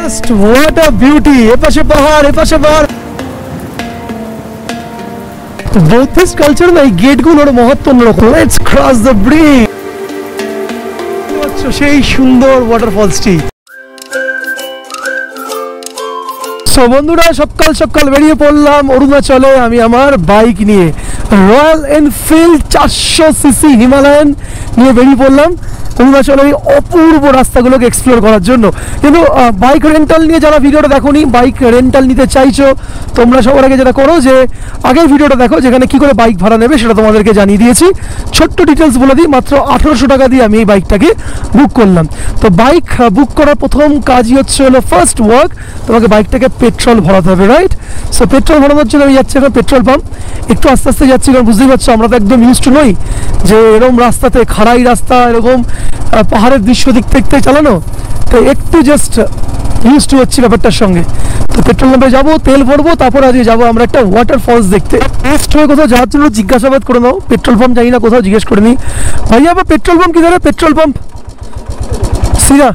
Just what a beauty! এপাশে পাহাড়, এপাশে পাহাড়। বৌদ্ধিস্ট কালচার না, এই গেটগুলোর মহত্ব অন্যরকম। Let's cross the bridge. সেই সুন্দর ওয়াটারফলসটি। সো বন্ধুরা, সকাল সকাল বেরিয়ে পড়লাম অরুণাচলে আমি আমার বাইক নিয়ে। রয়্যাল এনফিল্ড 400 সিসি হিমালয়ান নিয়ে বেরিয়ে পড়লাম অরুণাচলের এই অপূর্ব রাস্তাগুলোকে এক্সপ্লোর করার জন্য। কিন্তু বাইক রেন্টাল নিয়ে যারা ভিডিওটা দেখোনি, বাইক রেন্টাল নিতে চাইছো, তোমরা সবার আগে যেটা করো যে আগের ভিডিওটা দেখো, যেখানে কী করে বাইক ভাড়া নেবে সেটা তোমাদেরকে জানিয়ে দিয়েছি। ছোট্ট ডিটেলস বলে দিই, মাত্র 1800 টাকা দিয়ে আমি এই বাইকটাকে বুক করলাম। তো বাইক বুক করার প্রথম কাজই হলো ফার্স্ট ওয়ার্ক, তোমাকে বাইকটাকে পেট্রোল ভরাতে হবে, রাইট? সো পেট্রোল ভরানোর জন্য আমি যাচ্ছি এখন পেট্রোল পাম্প। একটু আস্তে আস্তে যাচ্ছি, কারণ বুঝতেই পারছো আমরা তো একদম ইউজ টু নই যে এরকম রাস্তাতে, খাড়াই রাস্তা, এরকম পাহাড়ের দৃশ্য দেখতে দেখতে চালানো। তো একটু জাস্ট ইউজ টু হচ্ছি ব্যাপারটার সঙ্গে। তো পেট্রোল পাম্পে যাবো, তেল ভরবো, তারপর আজকে যাবো আমরা একটা ওয়াটারফলস দেখতে। নেক্সট হয়ে কোথাও যাওয়ার জন্য জিজ্ঞাসাবাদ করে নাও, পেট্রোল পাম্প জানি না, কোথাও জিজ্ঞেস করে নিই, ভাইয়া আবার petrol pump কিধারে? Petrol pump Sira,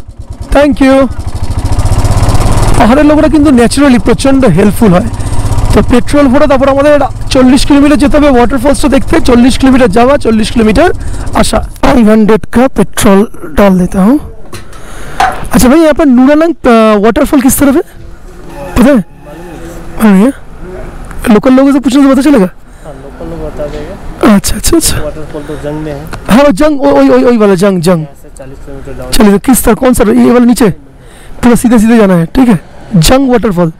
thank you. পাহাড়ের লোকরা কিন্তু ন্যাচারালি প্রচণ্ড হেল্পফুল হয়। তো পেট্রোল ভরে তারপর আমাদের 40 কিলোমিটার যেতে হবে ওয়াটারফলসটা দেখতে। 40 কিলোমিটার যাওয়া, 40 কিলোমিটার আসা। 500 का पेट्रोल डाल देता हूँ। अच्छा भाई, यहाँ पर नूरालंग वाटरफॉल किस तरफ है पता है? हाँ, लोकल लोगों से पूछने से पता चलेगा? लोकल लोग बता देगा। अच्छा अच्छा अच्छा। वाटरफॉल तो जंग में है। हाँ जंग, वही वाला जंग। 40 किलोमीटर डाउन। चलिए, किस तरह, कौन सा, ये वाला नीचे पूरा सीधे सीधे जाना है, ठीक है? जंग वाटरफॉल,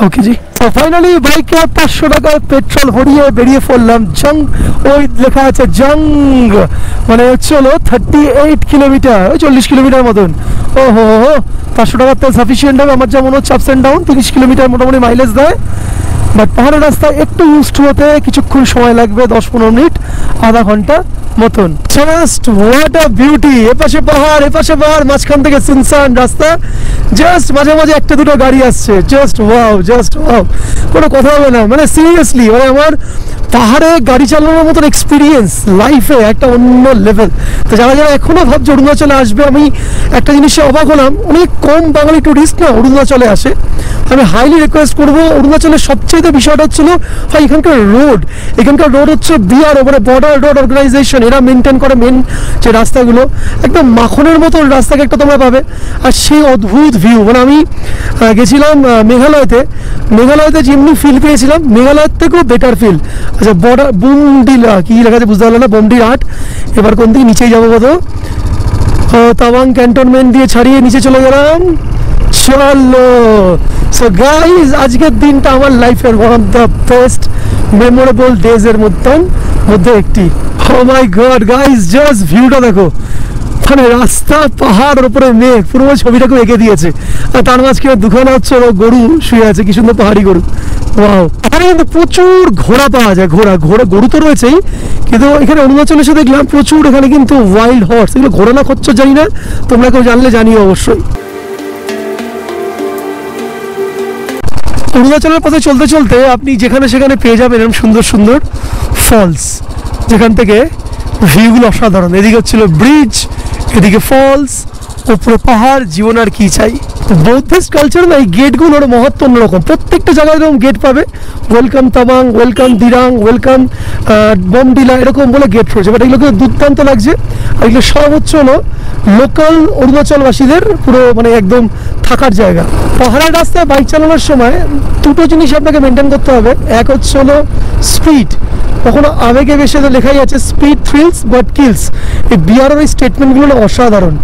ওকে জি। তো ফাইনালি বাইকে 500 টাকায় পেট্রোল ভরিয়ে বেরিয়ে পড়লাম জং। ওই লেখা আছে জং, মানে হলো 38 কিলোমিটার, ওই 40 কিলোমিটার মতন। ও হো হো, 500 টাকার তেল সাফিসিয়েন্ট হবে আমার, যা মনে হচ্ছে। আপস অ্যান্ড ডাউন 30 কিলোমিটার মোটামুটি মাইলেজ দেয়। বাট পাহাড়ের রাস্তায় একটু ইউজ টু হতে কিছুক্ষণ সময় লাগবে, 10-15 মিনিট, আধা ঘন্টা মতন। Just what a beauty! এপাশে পাহাড়, এপাশে পাহাড়, মাঝখান থেকে সুনসান রাস্তা, জাস্ট মাঝে মাঝে একটা দুটো গাড়ি আসছে। জাস্ট ওয়াও, জাস্ট ওয়াও, কোনো কথা হবে না, মানে সিরিয়াসলি, মানে আমার পাহাড়ে গাড়ি চালানোর মতন এক্সপিরিয়েন্স লাইফে একটা অন্য লেভেল। তো যারা যারা এখনও ভাবছে অরুণাচলে আসবে, আমি একটা জিনিসে অবাক হলাম, অনেক কম বাঙালি টুরিস্ট না অরুণাচলে আসে। আমি হাইলি রিকোয়েস্ট করবো, অরুণাচলের সবচেয়ে বিষয়টা হচ্ছিলো ভাই এখানকার রোড হচ্ছে বিআরও, মানে বর্ডার রোড অর্গানাইজেশন, এরা মেনটেন করে মেন যে রাস্তাগুলো, একদম মাখনের মতন রাস্তাকে একটা তোমরা পাবে। আর সেই অদ্ভুত ভিউ, মানে আমি গেছিলাম মেঘালয়তে যেমনি ফিল পেয়েছিলাম, মেঘালয়ের থেকেও বেটার ফিল। আচ্ছা, বর্ডার বোমডিলা, কি লেখা আছে বুঝতে পারলো না, বোমডিল 8। এবার কোন দিকে নিচেই যাবো কত, তাওয়াং ক্যান্টনমেন্ট দিয়ে ছাড়িয়ে নিচে চলে গেলাম। চলো, সো গাইজ, আজকের দিনটা আমার লাইফের one of the best memorable days এর মধ্যে একটি। ও মাই গড গাইজ, জাস্ট ভিউটা দেখো, মানে রাস্তা, পাহাড়ের উপরে মেঘ, পুরো ছবিটাকে এঁকে দিয়েছে। আর তার মাঝখানে দুখানা হচ্ছে গরু শুয়ে আছে, কি সুন্দর পাহাড়ি গরু। ওয়াও, এখানে কিন্তু প্রচুর ঘোড়া পাওয়া যায়। গরু তো রয়েছেই, কিন্তু এখানে অরুণাচলে এসে দেখলাম প্রচুর এখানে কিন্তু ওয়াইল্ড হর্স। এগুলো ঘোড়া না খচ্চর জানি না, তোমরা কেউ জানলে জানিও অবশ্যই। অরুণাচলের পথে চলতে চলতে আপনি যেখানে সেখানে পেয়ে যাবেন এরকম সুন্দর সুন্দর ফলস, যেখান থেকে ভিউগুলো অসাধারণ। এদিকে হচ্ছিল ব্রিজ, এদিকে ফলস, উপরে পাহাড়, জীবন আর কি চাই। বৌদ্ধিস্ট কালচার না, এই গেটগুলোর মহত্ব অন্যরকম। প্রত্যেকটা জায়গায় এরকম গেট পাবে, welcome Tawang, welcome Dirang, welcome Bomdila, এরকম বলে গেট রয়েছে। বাট এগুলোকে দুর্দান্ত লাগছে। আর এগুলো সব হলো লোকাল অরুণাচলবাসীদের পুরো, মানে একদম থাকার জায়গা। পাহাড়ের রাস্তায় বাইক চালানোর সময় দুটো জিনিস আপনাকে মেনটেন করতে হবে। এক হলো স্পিড, কখনো আবেগে বেশি, লেখাই আছে স্পিড থ্রিলস বাট কিলস। এই বিআরের এই স্টেটমেন্টগুলো না অসাধারণ।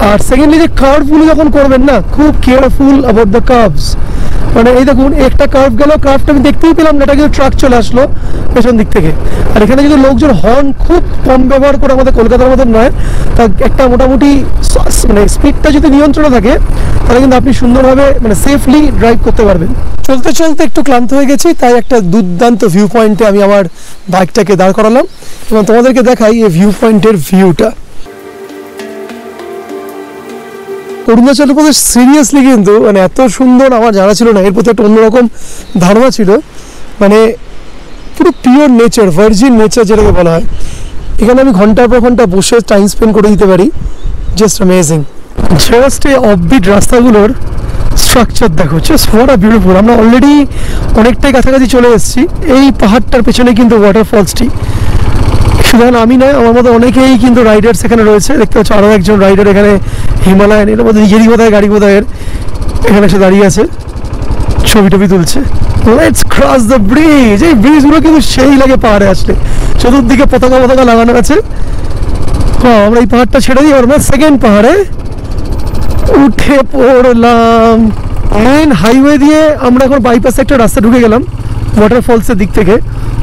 আর সেকেন্ডলি যে কার্ভগুলো যখন করবেন না, খুব কেয়ারফুল অ্যাবাউট দ্য কার্ভস। মানে এই দেখুন, একটা কার্ভ গেল, কার্ভটা আমি দেখতেই পেলাম না, এটা কিন্তু ট্রাক চলে আসলো পেছন দিক থেকে। আর এখানে কিন্তু লোকজন হর্ন খুব কম ব্যবহার করে, আমাদের কলকাতার মতন নয়। তা একটা মোটামুটি মানে স্পিডটা যদি নিয়ন্ত্রণে থাকে, তাহলে কিন্তু আপনি সুন্দরভাবে, মানে সেফলি ড্রাইভ করতে পারবেন। চলতে চলতে একটু ক্লান্ত হয়ে গেছি, তাই একটা দুর্দান্ত ভিউ পয়েন্টে আমি আমার বাইকটাকে দাঁড় করালাম এবং তোমাদেরকে দেখাই এই ভিউ পয়েন্টের ভিউটা। অরুণাচল প্রদেশ সিরিয়াসলি কিন্তু মানে এত সুন্দর আমার জানা ছিল না, এর প্রতি একটা অন্যরকম ধারণা ছিল। মানে পুরো পিওর নেচার, ভার্জিন নেচার যেটাকে বলা হয়। এখানে আমি ঘন্টার পর ঘন্টা বসে টাইম স্পেন্ড করে দিতে পারি, জাস্ট অ্যামেজিং। জাস্ট এই অফবিট রাস্তাগুলোর স্ট্রাকচার দেখো, জাস্ট হোয়াট আ বিউটিফুল। আমরা অলরেডি অনেকটাই কাছাকাছি চলে এসেছি। এই পাহাড়টার পেছনে কিন্তু ওয়াটারফলসটি, শুধু আমি নয়, আমার মতো অনেকেই কিন্তু রাইডার্স এখানে রয়েছে। দেখতে পাচ্ছ আরও একজন রাইডার এখানে, হিমালয়ান, এর মধ্যে নিজেরই বোধহয় গাড়ি বোধহয় এখানে এসে দাঁড়িয়ে আছে, ছবি টবি তুলছে। Let's cross the bridge. এই ব্রিজগুলো কিন্তু সেই লাগে পাহাড়ে আসলে, চতুর্দিকে পতাকা পতাকা লাগানো আছে। হ্যাঁ, আমরা এই পাহাড়টা ছেড়ে দিই, আমরা সেকেন্ড পাহাড়ে উঠে পড়লাম। মেন হাইওয়ে দিয়ে আমরা এখন বাইপাসে একটা রাস্তা ঢুকে গেলাম ওয়াটারফলসের দিক থেকে।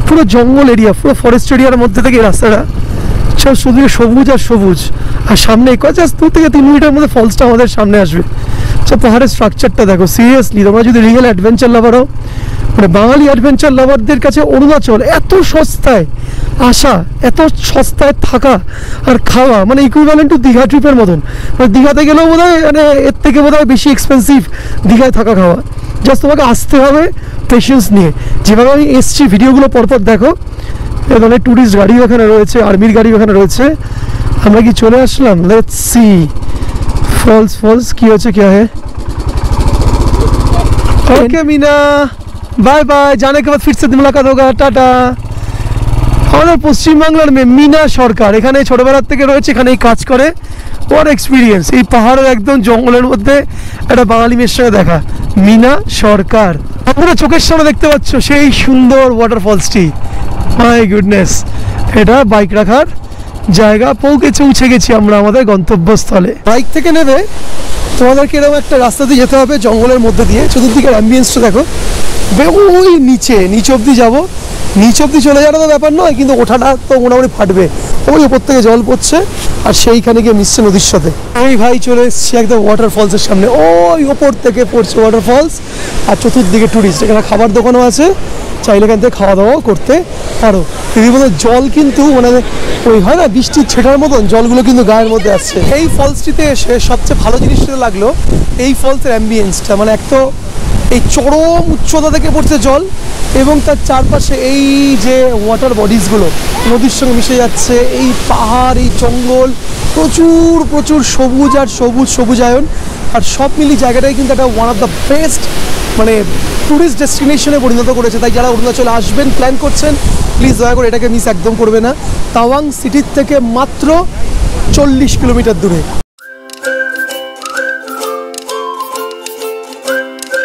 পুরো জঙ্গল এরিয়া, পুরো ফরেস্ট এরিয়ার মধ্যে থেকে এই রাস্তাটা, শুধু সবুজ আর সবুজ। আর সামনে জাস্ট 2 থেকে 3 মিনিটের মধ্যে ফলসটা আমাদের সামনে আসবে। পাহাড়ের স্ট্রাকচারটা দেখো, সিরিয়াসলি তোমরা যদি রিয়েল অ্যাডভেঞ্চার লাভার হও, মানে বাঙালি অ্যাডভেঞ্চার লাভারদের কাছে অরুণাচল এত সস্তায় আসা, এত সস্তায় থাকা আর খাওয়া, মানে ইকুইভ্যালেন্ট টু দীঘা ট্রিপের মতন। মানে দীঘাতে গেলেও বোধ হয় মানে এর থেকে বোধ হয় বেশি এক্সপেন্সিভ দীঘায় থাকা খাওয়া। জাস্ট তোমাকে আসতে হবে পেশেন্স নিয়ে। যেভাবে আমি এসছি ভিডিওগুলো পরপর দেখো, এখানে ট্যুরিস্ট গাড়িও এখানে রয়েছে, আর্মির গাড়িও এখানে রয়েছে। আমরা কি চলে আসলাম? লেটস সি ফলস কি হচ্ছে, কি है? Okay Meena, bye bye. जाने के बाद फिर से मुलाकात होगा, टाटा। আমাদের পশ্চিমবাংলার মেয়ে মিনা সরকার এখানে ছোটবেলার থেকে রয়েছে, এখানেই কাজ করে। ওর এক্সপিরিয়েন্স এই পাহাড়ের একদম জঙ্গলের মধ্যে একটা বাঙালি মেয়ের সঙ্গে দেখা। মিনা সরকার, আপনারা চোখের সামনে দেখতে পাচ্ছ সেই সুন্দর ওয়াটারফলসটি। মাই গুডনেস, এটা বাইক রাখার জায়গা। পৌঁছে গেছি আমরা আমাদের গন্তব্যস্থলে। বাইক থেকে নেবে তোমাদেরকে এরকম একটা রাস্তা দিয়ে যেতে হবে জঙ্গলের মধ্যে দিয়ে। চতুর্দিকের অ্যাম্বিয়েন্সটা দেখো, ওই নিচ অব্দি যাবো। নিচ অব্দি চলে যাওয়াটা তো ব্যাপার নয়, কিন্তু ওঠাটা তো মোটামুটি ফাটবে। ওই ওপর থেকে জল পড়ছে আর সেইখানে গিয়ে মিশছে নদীর সাথে। আমি ভাই চলে এসেছি একদম ওয়াটারফলসের সামনে। ওই ওপর থেকে পড়ছে ওয়াটারফলস, আর চতুর্দিকে টুরিস্ট। এখানে খাবার দোকানও আছে, চাইলে এখান থেকে খাওয়া দাওয়াও করতে পারো। বিভিন্ন জল কিন্তু মানে ওই হয় না বৃষ্টির ছেটার মতন জলগুলো কিন্তু গায়ের মধ্যে আসছে। এই ফলসটিতে এসে সবচেয়ে ভালো জিনিসটা লাগলো এই ফলসের অ্যাম্বিয়েন্সটা। মানে এক তো এই চরম উচ্চতা থেকে পড়ছে জল, এবং তার চারপাশে এই যে ওয়াটার বডিজগুলো নদীর সঙ্গে মিশে যাচ্ছে। এই পাহাড়, এই জঙ্গল, প্রচুর সবুজ আর সবুজায়ন। আর সব মিলিয়ে জায়গাটাই কিন্তু একটা ওয়ান অফ দ্য বেস্ট মানে ট্যুরিস্ট ডেস্টিনেশনে পরিণত করেছে। তাই যারা অরুণাচলে আসবেন, প্ল্যান করছেন, প্লিজ দয়া করে এটাকে মিস একদম করবে না। তাওয়াং সিটির থেকে মাত্র 40 কিলোমিটার দূরে।